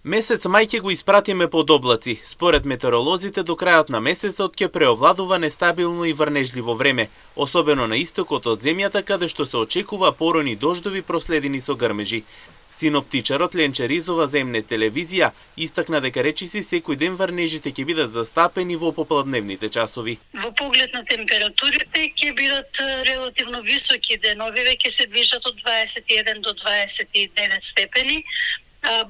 Месец мај ќе го испратиме под облаци. Според метеоролозите, до крајот на месецот ќе преовладува нестабилно и врнежливо време, особено на истокот од земјата, каде што се очекува поройни дождови проследени со грмежи. Синоптичарот Ленче Ризова за МН телевизија истакна дека речиси секој ден врнежите ќе бидат застапени во попладневните часови. Во поглед на температурите ќе бидат релативно високи денови, веќе се движат од 21 до 29 степени.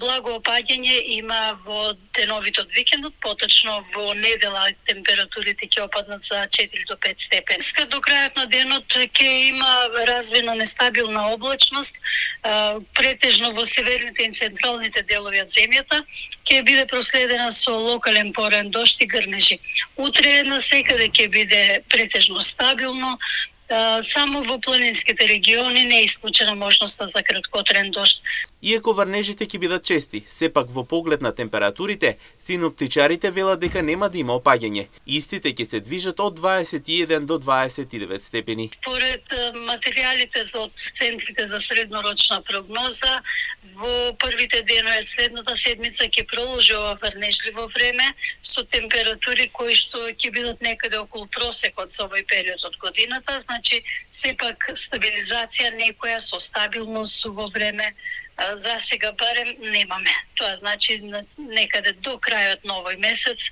Благо опаѓање има во деновите од викендот, поточно во недела температурите ќе опаднат за 4 до 5 степени. До крајот на денот ќе има развина нестабилна облачност, претежно во северните и централните делови од земјата, ќе биде проследена со локален порен дожд и грмежи. Утре насекаде ќе биде претежно стабилно. Само во планинските региони не е исклучена можноста за краткотраен дожд. Иако врнежите ќе бидат чести, сепак во поглед на температурите, синоптичарите велат дека нема да има опаѓање. Истите ќе се движат од 21 до 29 степени. Според материјалите од центрите за среднорочна прогноза, во првите денови од следната седмица ќе продолжи ова врнежливо време со температури кои што ќе бидат некаде околу просекот за овој период од годината, значи сепак стабилизација некоја со стабилност во време за сега барем немаме. Тоа значи некаде до крајот на овој месец,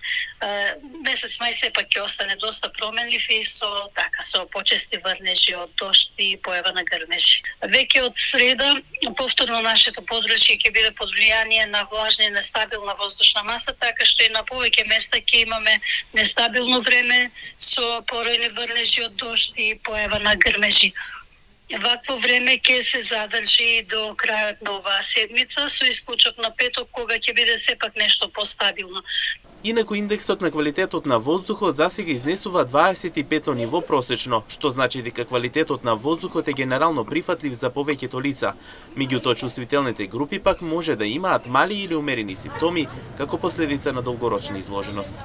месец мај сепак ќе остане доста променлив и со почести врнежи од дожд и појава на грмежи. Веќе од среда повторно нашето подрачје ќе биде под влијание на влажна и нестабилна воздушна маса, така што и на повеќе места ќе имаме нестабилно време со поројни врнежи од дожд и појава на грмежи. Вакво време ќе се задржи до крајот на оваа седмица, со исклучок на петок, кога ќе биде сепак нешто постабилно. Инаку индексот на квалитетот на воздухот засега изнесува 25 ниво просечно, што значи дека квалитетот на воздухот е генерално прифатлив за повеќето лица. Меѓутоа, чувствителните групи пак може да имаат мали или умерени симптоми како последица на долгорочна изложеност.